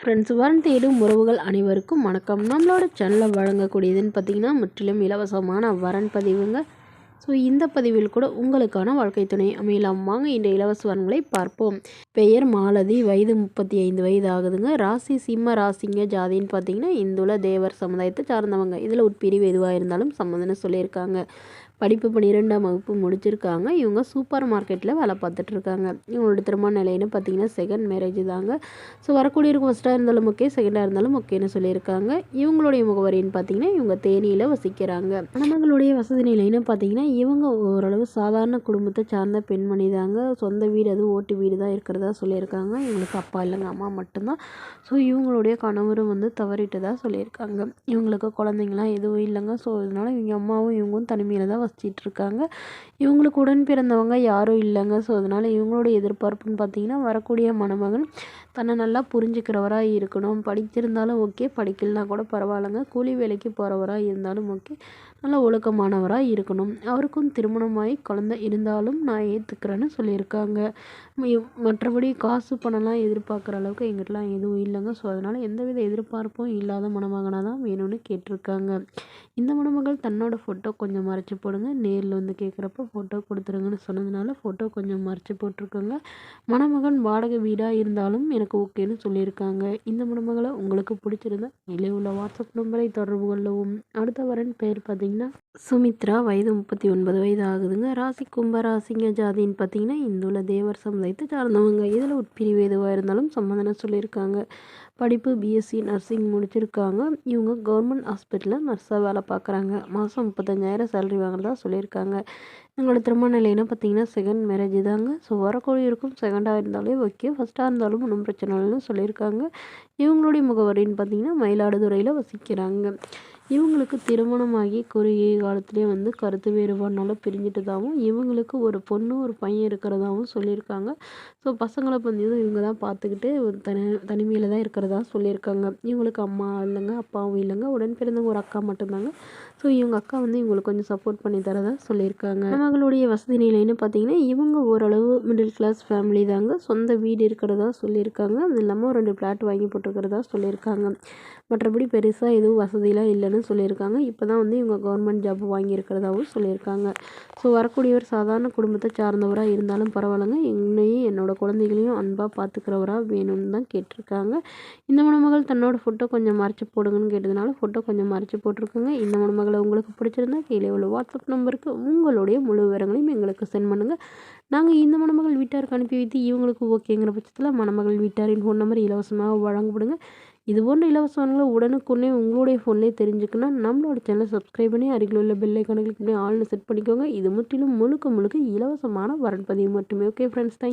Friends, வரன் தேடும் உறவுகள் அனைவருக்கும் வணக்கம். நம்மளோட சேனலில் வழங்கக்கூடியதுன்னு பார்த்திங்கன்னா முற்றிலும் இலவசமான வரன் பதிவுங்க. ஸோ இந்த பதிவில் கூட உங்களுக்கான வாழ்க்கை துணை அமையலாம். வாங்க இந்த இலவச வரன்களை பார்ப்போம். பெயர் மாலதி, வயது 35 வயது ஆகுதுங்க. ராசி சிம்ம ராசிங்க. ஜாதின்னு பார்த்தீங்கன்னா இந்துல தேவர் சமுதாயத்தை சார்ந்தவங்க. இதில் உட்பிரிவு எதுவாக இருந்தாலும் சம்மந்தம்னு சொல்லியிருக்காங்க. படிப்பு 12ஆம் வகுப்பு முடிச்சிருக்காங்க. இவங்க சூப்பர் மார்க்கெட்டில் வேலை பார்த்துட்ருக்காங்க. இவங்களோட திருமண நிலைன்னு பார்த்தீங்கன்னா செகண்ட் மேரேஜ் தாங்க. ஸோ வரக்கூடியவருக்கு ஃபஸ்ட்டாக இருந்தாலும் ஓகே, செகண்டாக இருந்தாலும் ஓகேன்னு சொல்லியிருக்காங்க. இவங்களுடைய முகவரின்னு பார்த்தீங்கன்னா இவங்க தேனியில் வசிக்கிறாங்க. நம்மளுடைய வசதி நிலைன்னு பார்த்தீங்கன்னா இவங்க ஓரளவு சாதாரண குடும்பத்தை சார்ந்த பெண்மணி தாங்க. சொந்த வீடு, அது ஓட்டு வீடு தான் இருக்கிறதா சொல்லியிருக்காங்க. இவங்களுக்கு அப்பா இல்லைங்க, அம்மா மட்டும்தான். ஸோ இவங்களுடைய கணவரும் தவறிட்டதாக சொல்லியிருக்காங்க. இவங்களுக்கு குழந்தைங்களாம் எதுவும் இல்லைங்க. ஸோ அதனால் இவங்க அம்மாவும் இவங்களும் தனிமையில் தான் வசிச்சிட்டு இருக்காங்க. இவங்களுக்கு உடன் பிறந்தவங்க யாரும் இல்லைங்க. ஸோ அதனால் இவங்களுடைய எதிர்பார்ப்புன்னு பார்த்தீங்கன்னா வரக்கூடிய மணமகன் தன்னை நல்லா புரிஞ்சுக்கிறவராக இருக்கணும். படித்திருந்தாலும் ஓகே, படிக்கலனா கூட பரவாயில்லைங்க. கூலி வேலைக்கு போகிறவராக இருந்தாலும் ஓகே, நல்லா ஒழுக்கமானவராக இருக்கணும். அவருக்கும் திருமணமாகி குழந்தை இருந்தாலும் நான் ஏற்றுக்கிறேன்னு சொல்லியிருக்காங்க. மற்றபடி காசு பணம்லாம் எதிர்பார்க்குற அளவுக்கு எங்கிட்டலாம் எதுவும் இல்லைங்க. ஸோ அதனால் எந்தவித எதிர்பார்ப்பும் இல்லாத மணமகனாக தான் வேணும்னு கேட்டிருக்காங்க. இந்த மணமகள் தன்னோட ஃபோட்டோ கொஞ்சம் மறைச்சி போடுங்க, நேரில் கேட்குறப்ப ஃபோட்டோ கொடுத்துருங்கன்னு சொன்னதுனால ஃபோட்டோ கொஞ்சம் மறைச்சி போட்டிருக்கோங்க. மணமகன் வாடகை வீடாக இருந்தாலும் எனக்கு ஓகேன்னு சொல்லியிருக்காங்க. இந்த மணமகளை உங்களுக்கு பிடிச்சிருந்தா இதிலே உள்ள வாட்ஸ்அப் நம்பரை தொடர்பு கொள்ளவும். அடுத்த வரன் பேர் பார்த்தீங்கன்னா சுமித்ரா, வயது 39 வயது ஆகுதுங்க. ராசி கும்பராசிங்க. ஜாதின்னு பார்த்தீங்கன்னா இந்துல தேவர் சமுதாயத்தை சார்ந்தவங்க. இதில் உட்பிரிவு எதுவாக இருந்தாலும் சம்மந்தம்னு சொல்லியிருக்காங்க. படிப்பு பிஎஸ்சி நர்சிங் முடிச்சிருக்காங்க. இவங்க கவர்மெண்ட் ஹாஸ்பிட்டலில் நர்ஸாக வேலை பார்க்குறாங்க. மாதம் 35,000 சேலரி வாங்குறதா சொல்லியிருக்காங்க. எங்களோட திருமண நிலைன்னு பார்த்தீங்கன்னா செகண்ட் மேரேஜ் தாங்க. ஸோ வரக்கூடியவருக்கும் செகண்டாக இருந்தாலே ஓகே, ஃபஸ்ட்டாக இருந்தாலும் ஒன்றும் பிரச்சனை இல்லைன்னு சொல்லியிருக்காங்க. இவங்களுடைய முகவரின்னு பார்த்தீங்கன்னா மயிலாடுதுறையில் வசிக்கிறாங்க. இவங்களுக்கு திருமணமாகி குறுகிய காலத்துலேயே கருத்து வேறுபாடுனால பிரிஞ்சிட்டதாகவும், இவங்களுக்கு ஒரு பொண்ணு ஒரு பையன் இருக்கிறதாகவும் சொல்லியிருக்காங்க. ஸோ பசங்களை இவங்க தான் பார்த்துக்கிட்டு ஒரு தனிமையில் தான் இருக்கிறதா சொல்லியிருக்காங்க. இவங்களுக்கு அம்மா இல்லைங்க, அப்பாவும் இல்லைங்க. உடன் பிறந்தவங்க ஒரு அக்கா மட்டும்தாங்க. ஸோ இவங்க அக்கா இவங்களுக்கு கொஞ்சம் சப்போர்ட் பண்ணி தரதா சொல்லியிருக்காங்க. மகளுடைய வசதி நிலைன்னு பார்த்தீங்கன்னா இவங்க ஓரளவு மிடில் கிளாஸ் ஃபேமிலி தாங்க. சொந்த வீடு இருக்கிறதா சொல்லியிருக்காங்க. அது இல்லாமல் 2 ஃப்ளாட் வாங்கி போட்டிருக்கிறதா சொல்லியிருக்காங்க. மற்றபடி பெருசாக எதுவும் வசதியெலாம் இல்லைன்னு சொல்லியிருக்காங்க. இப்போ தான் இவங்க கவர்மெண்ட் ஜாப் வாங்கியிருக்கிறதாகவும் சொல்லியிருக்காங்க. ஸோ வரக்கூடியவர் சாதாரண குடும்பத்தை சார்ந்தவராக இருந்தாலும் பரவாயில்லைங்க. என்னையும் என்னோடய குழந்தைகளையும் அன்பாக பார்த்துக்கிறவராக வேணும்னு தான் கேட்டிருக்காங்க. இந்த மணமகள் தன்னோட ஃபோட்டோ கொஞ்சம் மறைச்சி போடுங்கன்னு கேட்டதுனால ஃபோட்டோ கொஞ்சம் மறைச்சி போட்டிருக்குங்க. இந்த மணமகளை உங்களுக்கு பிடிச்சிருந்தா கீழே உள்ள வாட்ஸ்அப் நம்பருக்கு உங்களுடைய முழு விவரங்களையும் எங்களுக்கு சென்ட் பண்ணுங்கள். நாங்கள் இந்த மணமகள் வீட்டாருக்கு அனுப்பி வைத்து இவங்களுக்கு ஓகேங்கிற பட்சத்தில் மணமகள் வீட்டாரின் ஃபோன் நம்பர் இலவசமாக வழங்கப்படுங்க. இது போன்ற இலவசங்களை உடனுக்குடனே உங்களுடைய ஃபோன்லேயே தெரிஞ்சுக்கணும். நம்மளோட சேனலை சப்ஸ்கிரைப் பண்ணி அருகில் உள்ள பெல் ஐக்கானை கிளிக் பண்ணி ஆல்னு செட் பண்ணிக்கோங்க. இது முற்றிலும் முழுக்க இலவசமான வரன் பதிவு மட்டுமே. Okay friends, thank you.